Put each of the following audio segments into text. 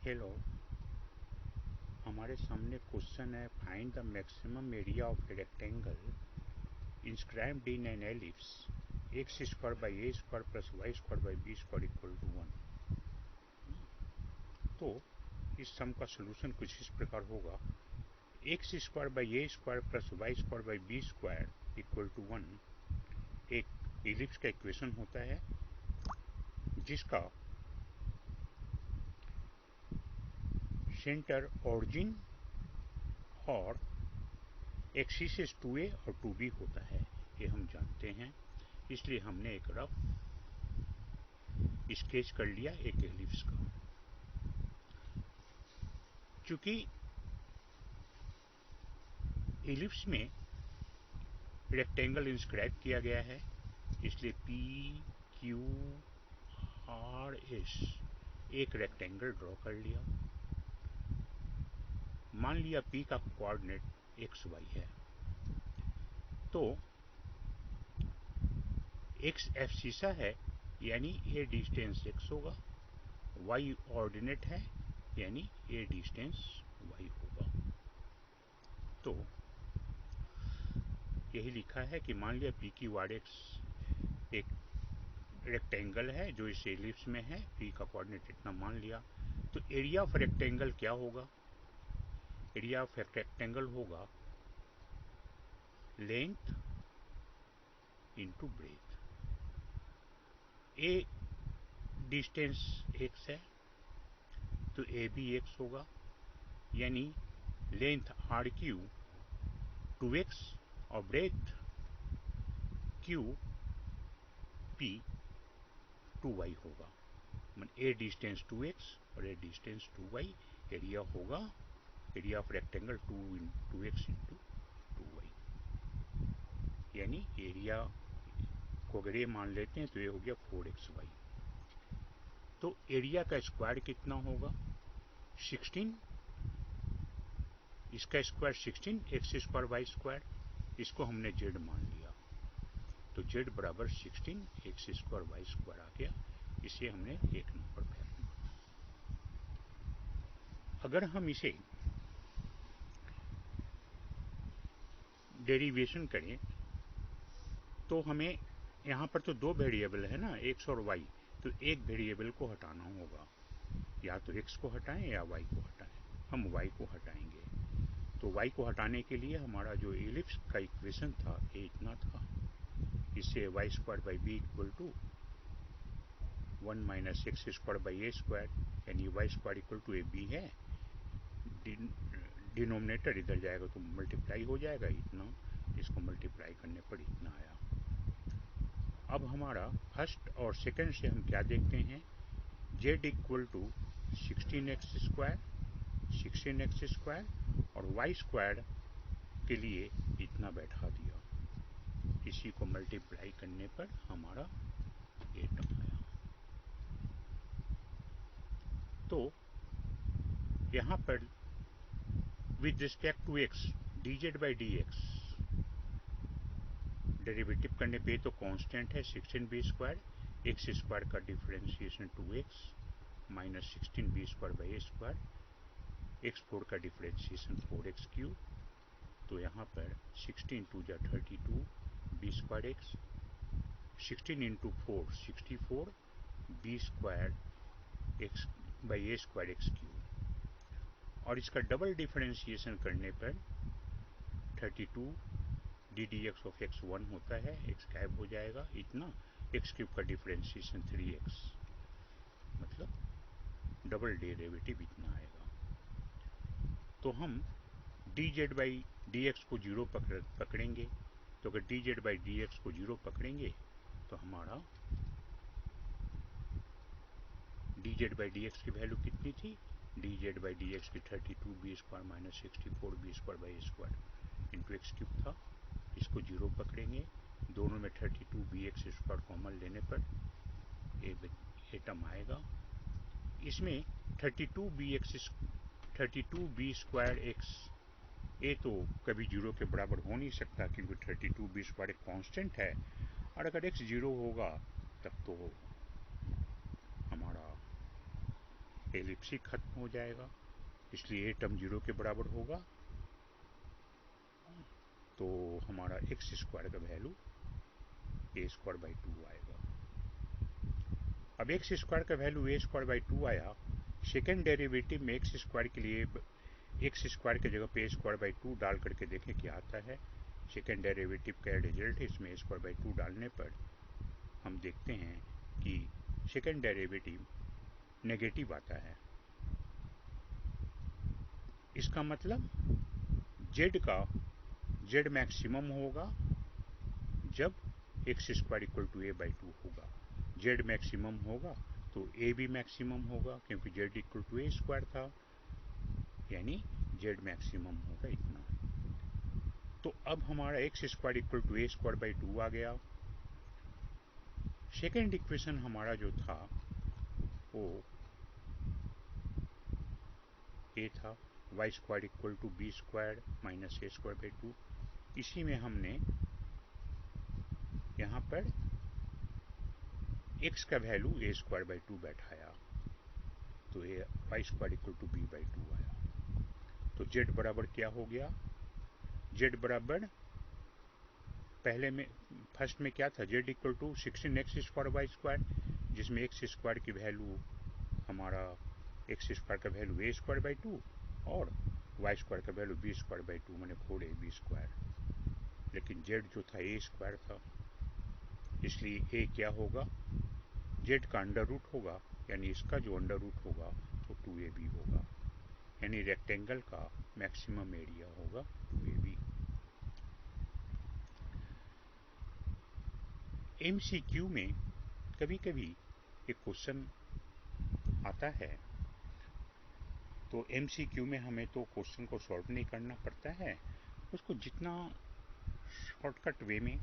Hello, हमारे सामने question है find the maximum area of a rectangle inscribed in an ellipse x square by A square plus y square by b square equal to 1। तो इस सम का solution कुछ इस प्रकार होगा, x square by A square plus y square by b square equal to 1 एक ellipse का equation होता है जिसका सेंटर ऑरिजिन और एक्सिस 2a और 2b होता है, ये हम जानते हैं। इसलिए हमने एक रफ स्केच कर लिया एक एलिप्स का। चूंकि एलिप्स में रेक्टेंगल इंस्क्राइब किया गया है, इसलिए पी क्यू आर एस एक रेक्टेंगल ड्रॉ कर लिया। मान लिया P का कोऑर्डिनेट एक्स वाई है, तो एक्स एब्सिसा है यानी ए डिस्टेंस x होगा, y ऑर्डिनेट है यानी ए डिस्टेंस y होगा। तो यही लिखा है कि मान लिया पी क्यू आर एक्स एक रेक्टेंगल है जो इस एलिप्स में है, P का कोऑर्डिनेट इतना मान लिया। तो एरिया ऑफ रेक्टेंगल क्या होगा? एरिया ऑफ रेक्टेंगल होगा लेंथ इंटू ब्रेथ। ए डिस्टेंस x है तो ए भी x होगा, यानी लेंथ आर क्यू 2x और ब्रेथ क्यू पी 2y होगा। ए डिस्टेंस 2x और ए डिस्टेंस 2y। एरिया होगा area of rectangle 2x into 2y, यानी एरिया को अगर ये मान लेते हैं तो ये हो गया 4xy। तो एरिया का स्क्वायर कितना होगा? 16, इसका square 16 x square y square, इसको हमने z मान लिया तो z बराबर 16 एक्स स्क्वायर वाई स्क्वायर आ गया। इसे हमने एक नंबर फेंकना। अगर हम इसे डेरिवेशन करें तो हमें यहाँ पर तो दो वेरिएबल है ना, एक्स और वाई, तो एक वेरिएबल को हटाना होगा। या तो एक्स को हटाएं या वाई को हटाएं। हम वाई को हटाएंगे। तो वाई को हटाने के लिए हमारा जो एलिप्स का इक्वेशन था ये इतना था, इससे Y square by B equal to 1 minus X square by A square, यानी Y square equal to A B है। डिनोमिनेटर इधर जाएगा तो मल्टीप्लाई हो जाएगा इतना, इसको मल्टीप्लाई करने पर इतना आया। अब हमारा फर्स्ट और सेकंड से हम क्या देखते हैं, z equal to 16x square और y स्क्वायर के लिए इतना बैठा दिया। इसी को मल्टीप्लाई करने पर हमारा ये टर्म आया। तो यहाँ पर with respect to x dz by dx derivative करने पे तो कांस्टेंट है 16b स्क्वायर, एक्स स्क्वायर का differentiation 2x minus 16b square by A square, x4 का डिफरेंशिएशन 4x क्यूब। तो यहाँ पर 16 टू जा 32 b square x, 16 into 4 64 b square x by A square x cube. और इसका डबल डिफरेंशिएशन करने पर 32 D D x of x 1 होता है, एक्स गायब हो जाएगा इतना, एक्स क्यूब का डिफरेंशिएशन 3x, मतलब डबल डेरिवेटिव इतना आएगा। तो हम dz बाई dx को जीरो पकड़ेंगे। तो अगर dz बाई dx को जीरो पकड़ेंगे तो हमारा dz बाई dx की वैल्यू कितनी थी? dz बाई dx की 32b square minus 64b square by square into x cube था। इसको जीरो पकड़ेंगे, दोनों में 32bx स्क्वायर कॉमन लेने पर ये टर्म आएगा। इसमें 32b स्क्वायर एक्स ये तो कभी जीरो के बराबर हो नहीं सकता, क्योंकि 32b स्क्वायर एक कांस्टेंट है, और अगर एक्स जीरो होगा तब तो हमारा एलिप्सिक खत्म हो जाएगा, इसलिए ए टर्म 0 के बराबर होगा। तो हमारा एक्स स्क्वायर का वैल्यू ए स्क्वायर बाई 2 आएगा। अब एक्स स्क्वायर का वैल्यू ए स्क्वायर बाई 2 आया। सेकेंड डेरिवेटिव में एक्स स्क्वायर के लिए एक्स स्क्वायर की जगह पे ए स्क्वायर बाई 2 डाल करके देखें क्या आता है। सेकेंड डेरिवेटिव का रिजल्ट है, इसमें ए स्क्वायर बाई 2 डालने पर हम देखते हैं कि सेकेंड डेरिवेटिव नेगेटिव आता है। इसका मतलब जेड मैक्सिमम होगा जब x square equal to a by 2 होगा। जेड मैक्सिमम होगा तो ए भी मैक्सिमम होगा, क्योंकि z equal to a square था, यानी जेड मैक्सिमम होगा इतना। तो अब हमारा x square equal to a square by 2 आ गया। सेकेंड इक्वेशन हमारा जो था वो ए था, y square equal to b square minus a square by 2। इसी में हमने यहाँ पर एक्स का वैल्यू ए स्क्वायर बाई 2 बैठाया, तो A Y square equal to B by 2 आया। तो जेड बराबर क्या हो गया? जेड बराबर पहले में फर्स्ट में क्या था, z equal to 16x square y square, जिसमें एक्स स्क्वायर की वैल्यू हमारा एक्स स्क्वायर का वैल्यू ए स्क्वायर बाई 2 और वाई स्क्वायर का वैल्यू बी स्क्वायर बाई 2, मैंने 4ab स्क्वायर। लेकिन जेड जो था ए स्क्वायर था, इसलिए ए क्या होगा, जेड का अंडर रूट होगा, यानी इसका जो अंडर रूट होगा वो 2ab होगा, यानी रेक्टेंगल का मैक्सिमम एरिया होगा 2ab। MCQ में कभी कभी एक क्वेश्चन आता है, तो MCQ में हमें तो क्वेश्चन को सॉल्व नहीं करना पड़ता है, उसको जितना शॉर्टकट वे में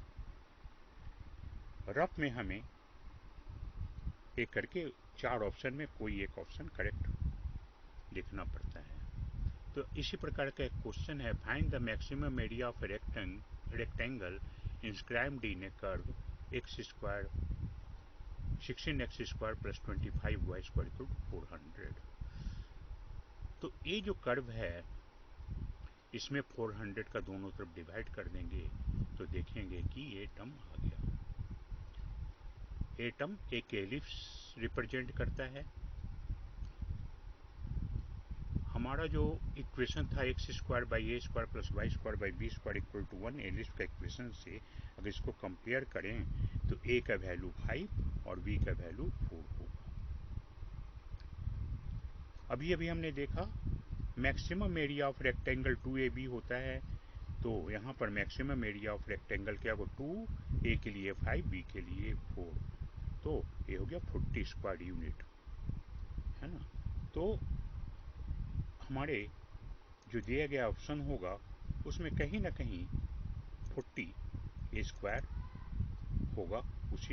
रफ में हमें एक करके 4 ऑप्शन में कोई एक ऑप्शन करेक्ट लिखना पड़ता है। तो इसी प्रकार का एक क्वेश्चन है, find the maximum area of rectangle inscribed in a curve x square 16x square plus 25y square equal to 400। तो ये जो कर्व है इसमें 400 का दोनों तरफ डिवाइड कर देंगे तो देखेंगे कि ये टर्म आ गया। ये टर्म एक एलिप्स रिप्रेजेंट करता है। हमारा जो इक्वेशन था x square by A square plus y square by b square equal to 1, ellipse का इक्वेशन से अगर इसको कंपेयर करें तो ए का वैल्यू 5 और बी का वैल्यू 4 होगा। अभी अभी हमने देखा maximum area of rectangle 2ab होता है, तो यहाँ पर मैक्सिमम एरिया ऑफ रेक्टेंगल क्या होगा, 2, ए के लिए 5, बी के लिए 4, तो ये हो गया 40 स्क्वायर यूनिट, है ना। तो हमारे जो दिया गया ऑप्शन होगा उसमें कहीं ना कहीं 40 स्क्वायर होगा, उसी